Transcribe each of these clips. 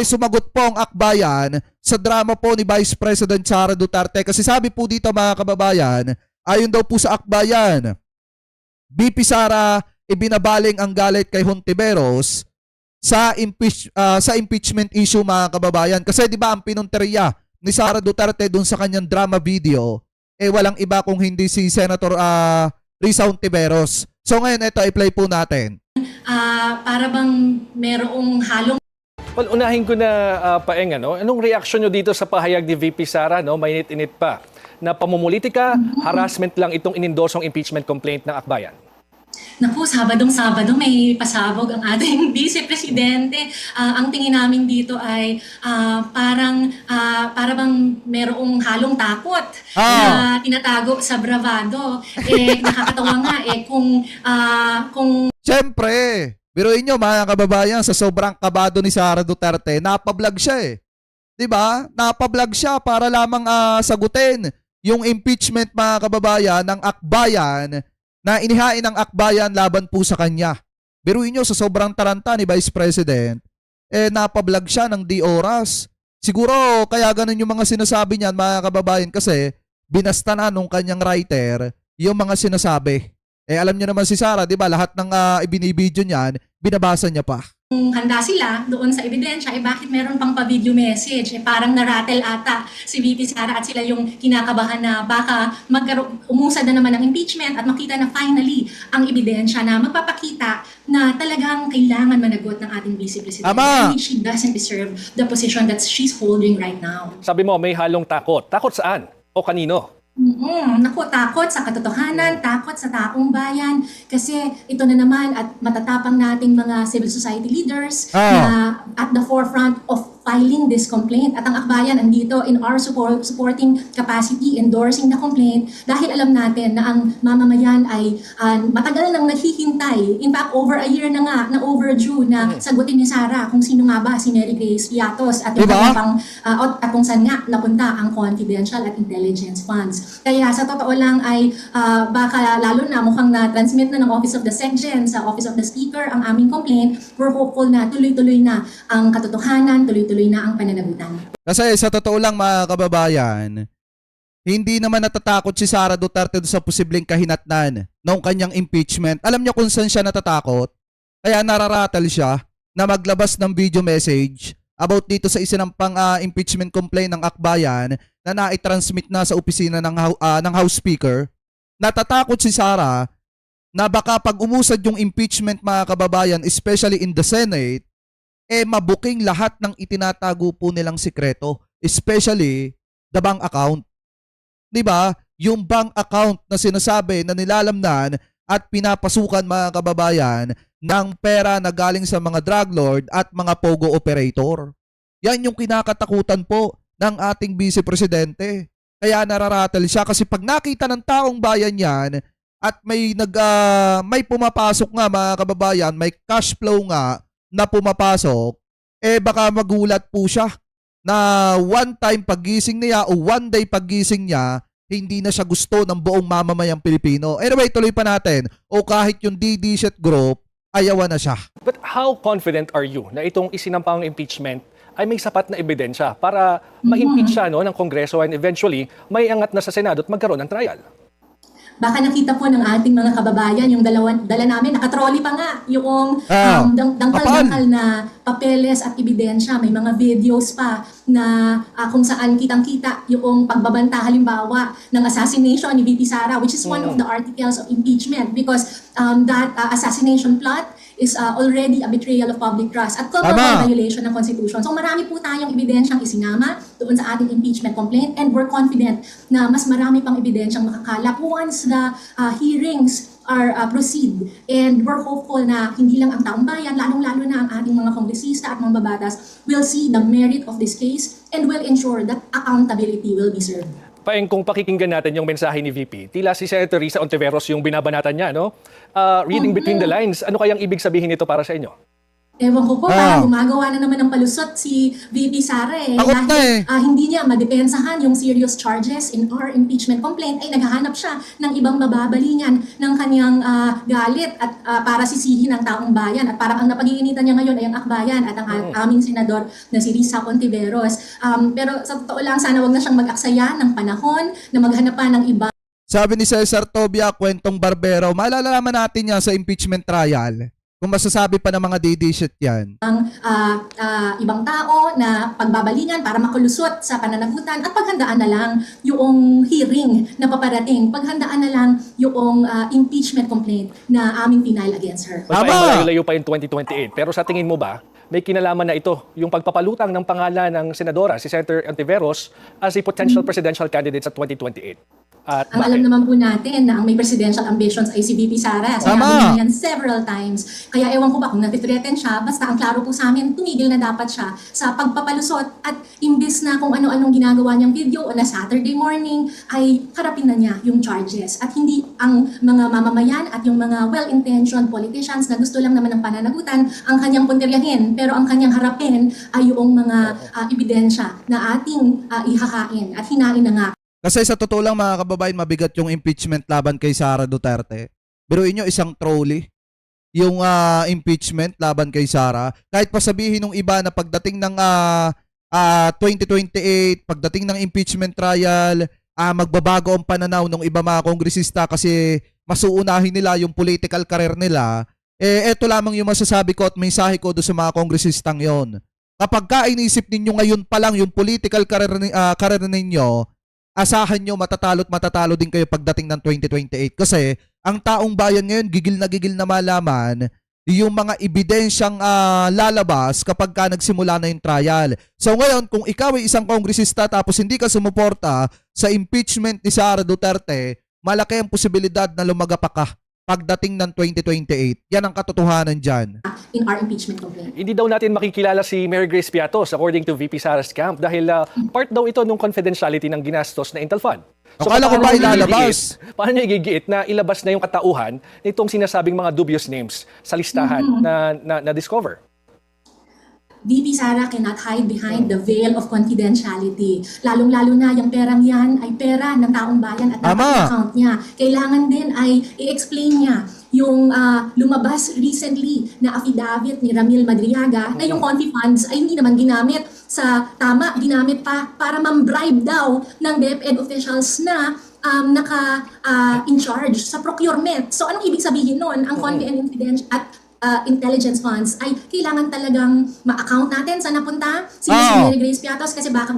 sumagot po ang akbayan sa drama po ni Vice President Sara Duterte. Kasi sabi po dito mga kababayan, ayon daw po sa akbayan, VP Sara ibinabaling ang galit kay Hontiveros sa impeachment issue mga kababayan. Kasi di ba ang pinunteriya ni Sara Duterte dun sa kanyang drama video, walang iba kung hindi si Senator Risa Hontiveros. So ngayon ito, i-play po natin. Para bang merong halong... Well, unahin ko na, Paeng, anong reaksyon nyo dito sa pahayag ni VP Sara, mainit-init pa, na pamumulitika, harassment lang itong inindosong impeachment complaint ng akbayan? Naku, Sabadong-Sabado may pasabog ang ating Vice Presidente. Ang tingin namin dito ay para bang merong halong takot na tinatago sa bravado. Nakakatawa nga kung... Siyempre, biruin nyo mga kababayan, sa sobrang kabado ni Sara Duterte, napablog siya Diba? Napablog siya para lamang sagutin yung impeachment mga kababayan ng akbayan na inihain ng akbayan laban po sa kanya. Biruin nyo, sa sobrang taranta ni Vice President, napablog siya ng di oras. Siguro kaya ganun yung mga sinasabi niyan mga kababayan kasi binasta na nung kanyang writer yung mga sinasabi. Alam niyo naman si Sara, di ba, lahat ng ibinibidyo niyan, binabasa niya pa. Kung handa sila doon sa ebidensya, bakit meron pang pa-video message? Parang na-rattle ata si VP Sara at sila yung kinakabahan na baka umusad na naman ng impeachment at makita na finally ang ebidensya na magpapakita na talagang kailangan managot ng ating Vice President. Ama! She doesn't deserve the position that she's holding right now. Sabi mo, may halong takot. Takot saan? O kanino? Naku, takot sa katotohanan, takot sa taong bayan kasi ito na naman at matatapang nating mga civil society leaders na at the forefront of filing this complaint. At ang akbayan andito in our supporting capacity, endorsing the complaint dahil alam natin na ang mamamayan ay matagal nang naghihintay. In fact, over a year na nga na overdue na sagutin ni Sara kung sino nga ba si Mary Grace Piatos at at kung saan nga napunta ang confidential at intelligence funds. Kaya sa totoo lang ay baka lalo na mukhang na-transmit na ng Office of the SecGen sa Office of the Speaker ang aming complaint. We're hopeful na tuloy-tuloy na ang katotohanan, tuloy-tuloy na ang pananagutan. Kasi sa totoo lang mga kababayan, hindi naman natatakot si Sara Duterte sa posibleng kahinatnan ng kanyang impeachment. Alam niyo kung saan siya natatakot? Kaya nararatal siya na maglabas ng video message about dito sa isinampang impeachment complaint ng akbayan na nai-transmit na sa opisina ng House Speaker. Natatakot si Sara na baka pag umusad yung impeachment mga kababayan, especially in the Senate, mabuking lahat ng itinatago po nilang sikreto, especially the bank account. 'Di ba? Yung bank account na sinasabi na nilalamnan at pinapasukan mga kababayan ng pera na galing sa mga drug lord at mga pogo operator. Yan yung kinakatakutan po ng ating Vice Presidente. Kaya nararatal siya kasi pag nakita ng taong bayan yan at may pumapasok nga mga kababayan, may cash flow nga na pumapasok, baka magulat po siya na one time paggising niya o one day paggising niya, hindi na siya gusto ng buong mamamayang Pilipino. Anyway, tuloy pa natin. O kahit yung DD Group, ayawan na siya. But how confident are you na itong isinampang impeachment ay may sapat na ebidensya para ma-impeach siya ng Kongreso and eventually may angat na sa Senado at magkaroon ng trial? Baka nakita po ng ating mga kababayan, yung dala namin, nakatrolly pa nga yung dangkal-dangkal na papeles at ebidensya. May mga videos pa na kung saan kitang-kita yung pagbabanta halimbawa ng assassination ni VP Sara, which is one of the articles of impeachment because that assassination plot is already a betrayal of public trust at culpable violation ng Constitution. So marami po tayong ebidensyang isinama doon sa ating impeachment complaint and we're confident na mas marami pang ebidensyang makakalap once the hearings are proceed. And we're hopeful na hindi lang ang taong bayan, lalong-lalo na ang ating mga kongresista at mga babatas will see the merit of this case and will ensure that accountability will be served. Paeng, kung pakikinggan natin yung mensahe ni VP, tila si Senator Risa Hontiveros yung binabanatan niya, no? Reading between the lines, ano kayang ibig sabihin nito para sa inyo? Ewan ko po, parang gumagawa na naman ng palusot si VP Sara eh. Takot na eh. Hindi niya madepensahan yung serious charges in our impeachment complaint, ay naghahanap siya ng ibang mababalingan ng kanyang galit at para sisihin ang taong bayan. At parang ang napag-iinitan niya ngayon ay ang akbayan at ang aming senador na si Risa Contiveros. Pero sa totoo lang, sana wag na siyang mag-aksaya ng panahon na maghanap pa ng iba. Sabi ni Cesar Tobia, kwentong barbero, malalaman natin yan sa impeachment trial. Kung masasabi pa ng mga DD shit yan. Ibang tao na pagbabalingan para makalusot sa pananagutan at paghandaan na lang yung hearing na paparating. Paghandaan na lang yung impeachment complaint na aming final against her. Malayo-layo pa yung 2028. Pero sa tingin mo ba, may kinalaman na ito, yung pagpapalutang ng pangalan ng senadora, si Senator Antiveros, as a potential presidential candidate sa 2028? At ang alam naman po natin na ang may presidential ambitions ay si VP Sara. Sinabi niya yan several times. Kaya ewan ko ba kung nati-threaten siya, basta ang klaro po sa amin, tumigil na dapat siya sa pagpapalusot at imbis na kung ano-anong ginagawa niyang video o na Saturday morning, ay harapin na niya yung charges. At hindi ang mga mamamayan at yung mga well-intentioned politicians na gusto lang naman ng pananagutan ang kanyang puntiryahin. Pero ang kanyang harapin ay yung mga ebidensya na ating ihakain at hinain na nga. Kasi sa totoo lang mga kababayan, mabigat yung impeachment laban kay Sara Duterte. Biruin nyo, isang trolley yung impeachment laban kay Sara. Kahit pa sabihin ng iba na pagdating ng 2028, pagdating ng impeachment trial, magbabago ang pananaw ng iba mga kongresista kasi masuunahin nila yung political career nila. Eto lamang yung masasabi ko at mensahe ko do sa mga kongresistang yon. Kapag inisip ninyo ngayon pa lang yung political career ninyo, asahan nyo matatalo din kayo pagdating ng 2028 kasi ang taong bayan ngayon gigil na malaman yung mga ebidensyang lalabas kapag nagsimula na yung trial. So ngayon, kung ikaw ay isang kongresista tapos hindi ka sumuporta sa impeachment ni Sara Duterte, malaki ang posibilidad na lumagapa ka pagdating ng 2028. Yan ang katotohanan dyan. In our impeachment complaint. Hindi daw natin makikilala si Mary Grace Piatos according to VP Sara's camp dahil part daw ito ng confidentiality ng ginastos na Intel Fund. Akala ko ba ilalabas? Paano niya igigiit na ilabas na yung katauhan nitong sinasabing mga dubious names sa listahan na discover? VP Sara cannot hide behind the veil of confidentiality. Lalong-lalo na yung perang yan ay pera ng taong bayan at dapat account niya. Kailangan din ay i-explain niya yung lumabas recently na affidavit ni Ramil Madriaga na yung confi funds ay hindi naman ginamit sa tama, ginamit pa para mambribe daw ng DepEd officials na in charge sa procurement. So anong ibig sabihin nun? Ang confi and intelligence funds ay kailangan talagang ma-account natin sa napunta si Mary Grace Piatos kasi baka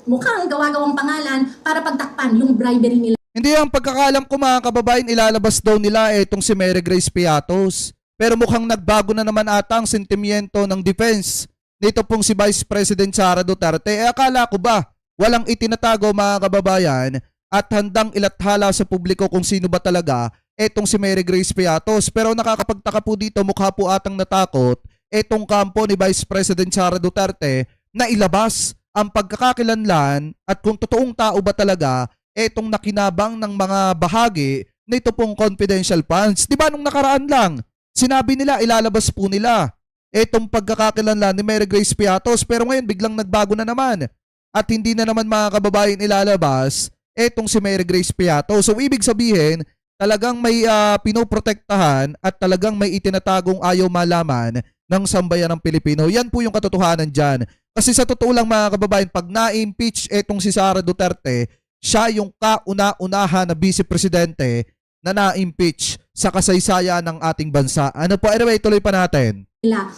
mukhang gawa-gawang pangalan para pagtakpan yung bribery nila. Hindi, ang pagkakalam ko mga kababayan, ilalabas daw nila itong si Mary Grace Piatos. Pero mukhang nagbago na naman ata ang sentimiento ng defense nito pong si Vice President Sara Duterte. Akala ko ba walang itinatago mga kababayan at handang ilathala sa publiko kung sino ba talaga etong si Mary Grace Piatos. Pero nakakapagtaka po dito, mukha po atang natakot etong kampo ni Vice President Sara Duterte na ilabas ang pagkakakilanlan at kung totoong tao ba talaga etong nakinabang ng mga bahagi nito pong confidential funds. Diba nung nakaraan lang, sinabi nila ilalabas po nila etong pagkakakilanlan ni Mary Grace Piatos pero ngayon biglang nagbago na naman at hindi na naman mga kababayan ilalabas etong si Mary Grace Piatos. So ibig sabihin, talagang may pinoprotektahan at talagang may itinatagong ayaw malaman ng sambayan ng Pilipino. Yan po yung katotohanan dyan. Kasi sa totoo lang mga kababayan, pag na-impeach etong si Sara Duterte, siya yung kauna-unahan na vice-presidente na na-impeach sa kasaysayan ng ating bansa. Ano po? Anyway, tuloy pa natin.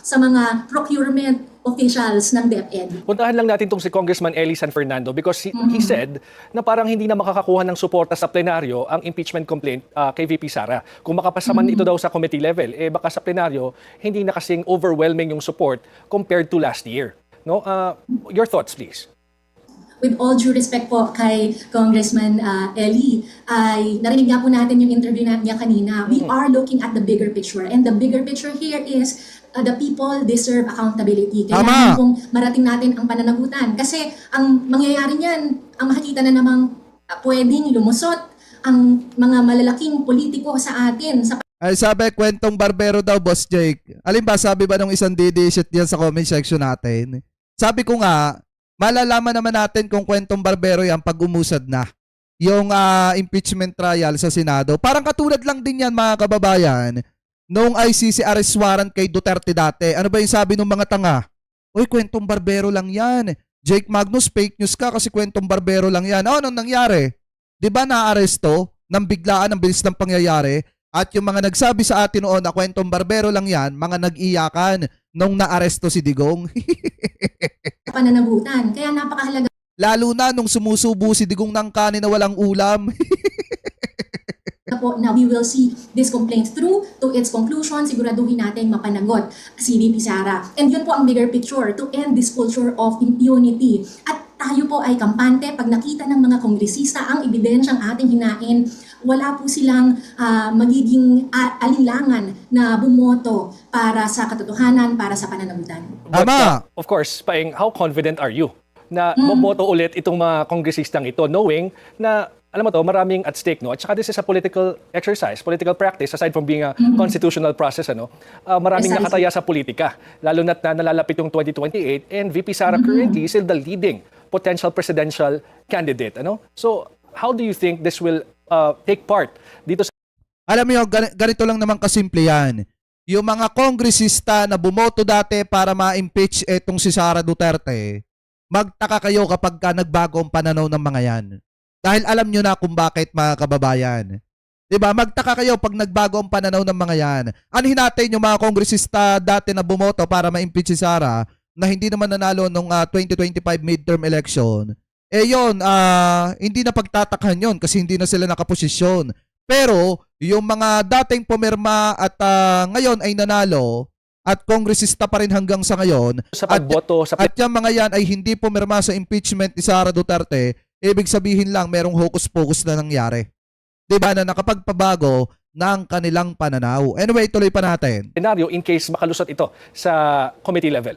Sa mga procurement officials ng DepEd. Puntahan lang natin itong si Congressman Eli San Fernando because he said na parang hindi na makakakuha ng suporta sa plenaryo ang impeachment complaint kay VP Sara. Kung makapasa man ito daw sa committee level, baka sa plenaryo hindi na kasing overwhelming yung support compared to last year. No? Your thoughts, please. With all due respect po kay Congressman Eli, ay narinig nga po natin yung interview niya kanina. We are looking at the bigger picture. And the bigger picture here is the people deserve accountability. Kailangan pong marating natin ang pananagutan. Kasi ang mangyayari niyan, ang makikita na namang pwedeng lumusot ang mga malalaking politiko sa atin. Ay sabi, kwentong barbero daw, Boss Jake. Alin ba, sabi ba nung isang shit diyan sa comment section natin? Sabi ko nga, malalaman naman natin kung kwentong barbero yan pag umusad na yung impeachment trial sa Senado. Parang katulad lang din yan, mga kababayan, nung ICC arrest warrant kay Duterte dati. Ano ba yung sabi ng mga tanga? Uy, kwentong barbero lang yan. Jake Magnus, fake news ka kasi kwentong barbero lang yan. Anong nangyari? Di ba naaresto nang biglaan, ang bilis ng pangyayari? At yung mga nagsabi sa atin noon na kwentong barbero lang yan, mga nag-iyakan nung naaresto si Digong. Pananagutan. Kaya napakahalaga Lalo na nung sumusubo si Digong ng kanin na walang ulam. po na we will see this complaint through to its conclusion. Siguraduhin natin mapanagot si VP Sara. And yun po ang bigger picture, to end this culture of impunity. At tayo po ay kampante pag nakita ng mga kongresista ang ebidensyang ating hinain, wala po silang magiging alinlangan na bumoto para sa katotohanan, para sa pananagutan. But, Tama. of course, Paeng, how confident are you na boboto ulit itong mga kongresistang ito, knowing na, alam mo to, maraming at stake, no? At saka this is a political exercise, political practice, aside from being a constitutional process, maraming Precisely. nakataya sa politika, lalo na't na nalalapit yung 2028, and VP Sara currently is still the leading potential presidential candidate, So, how do you think this will take part dito sa Alam mo, ganito lang naman kasimple yan. Yung mga kongresista na bumoto dati para ma-impeach etong si Sara Duterte, magtaka kayo kapag ka nagbago ang pananaw ng mga yan. Dahil alam nyo na kung bakit, mga kababayan. Diba? Magtaka kayo pag nagbago ang pananaw ng mga yan. Anhin natin yung mga kongresista dati na bumoto para ma-impeach si Sara na hindi naman nanalo nung 2025 midterm election. Yun, hindi na pagtatakhan yun kasi hindi na sila nakaposisyon. Pero yung mga dating pumirma at ngayon ay nanalo at kongresista pa rin hanggang sa ngayon, pagboto sa at yung mga yan ay hindi pumirma sa impeachment ni Sara Duterte, ibig sabihin lang merong hocus-pocus na nangyari. Diba, na nakapagpabago ng kanilang pananaw. Anyway, tuloy pa natin. scenario in case makalusot ito sa committee level?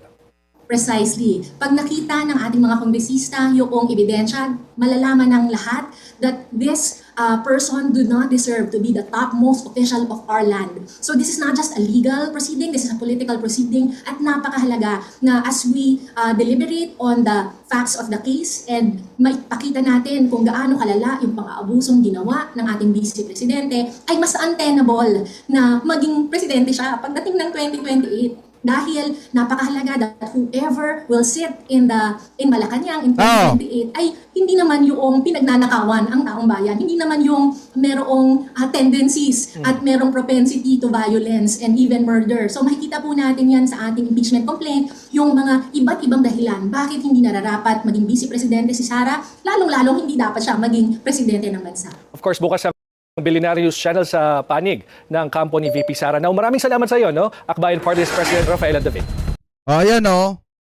Precisely. Pag nakita ng ating mga kongresista yung ebidensya, malalaman ng lahat that this person do not deserve to be the topmost official of our land. So this is not just a legal proceeding, this is a political proceeding, at napakahalaga na as we deliberate on the facts of the case and maipakita natin kung gaano kalala yung pang-aabusong ginawa ng ating Vice Presidente, ay mas untenable na maging presidente siya pagdating ng 2028. Dahil napakahalaga that whoever will sit in Malacanang in 2028 ay hindi naman yung pinagnanakawan ang taong bayan. Hindi naman yung merong tendencies at merong propensity to violence and even murder. So makikita po natin yan sa ating impeachment complaint, yung mga iba't ibang dahilan. Bakit hindi nararapat maging Vice Presidente si Sara? Lalong-lalong hindi dapat siya maging presidente ng bansa. Of course, bukas sa Billionaire Channel sa panig ng kampo ni VP Sara. Now, maraming salamat sa iyo, Akbayan Party List President Rafaela David. Ayan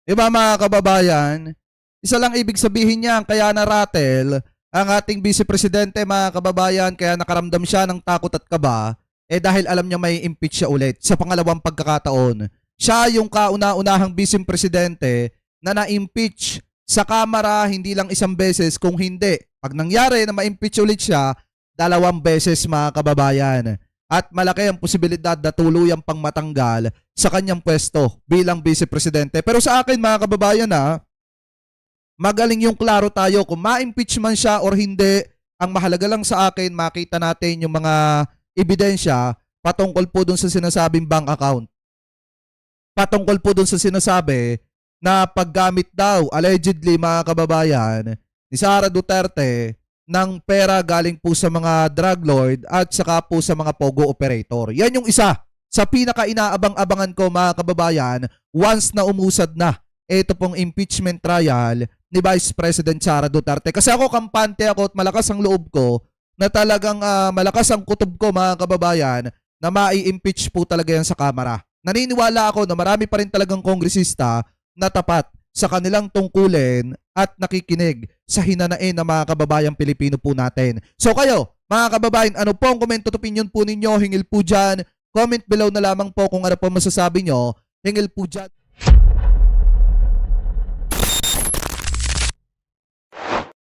Diba, mga kababayan? Isa lang ibig sabihin niya, kaya naratel ang ating Vice Presidente, mga kababayan, kaya nakaramdam siya ng takot at kaba, dahil alam niya may impeach siya ulit sa pangalawang pagkakataon. Siya yung kauna-unahang Vice Presidente na na-impeach sa Kamara hindi lang isang beses, kung hindi. Pag nangyari na ma-impeach ulit siya, 2 beses, mga kababayan. At malaki ang posibilidad na tuluyang pang matanggal sa kanyang pwesto bilang Vice Presidente. Pero sa akin, mga kababayan, magaling yung klaro tayo kung ma-impeach man siya or hindi. Ang mahalaga lang sa akin, makita natin yung mga ebidensya patungkol po dun sa sinasabing bank account. Patungkol po dun sa sinasabi na paggamit daw, allegedly, mga kababayan, ni Sara Duterte ng pera galing po sa mga drug lord at saka po sa mga pogo operator. Yan yung isa sa pinaka-inaabang-abangan ko, mga kababayan, once na umusad na ito pong impeachment trial ni Vice President Sara Duterte. Kasi ako, kampante ako at malakas ang loob ko na talagang malakas ang kutob ko, mga kababayan, na mai-impeach po talaga yan sa Kamara. Naniniwala ako na marami pa rin talagang kongresista na tapat sa kanilang tungkulin at nakikinig sa hinanain ng mga kababayang Pilipino po natin. So kayo, mga kababayan, ano po ang comment at opinion po ninyo? Hingil po dyan. Comment below na lamang po kung ano po masasabi nyo. Hingil po dyan.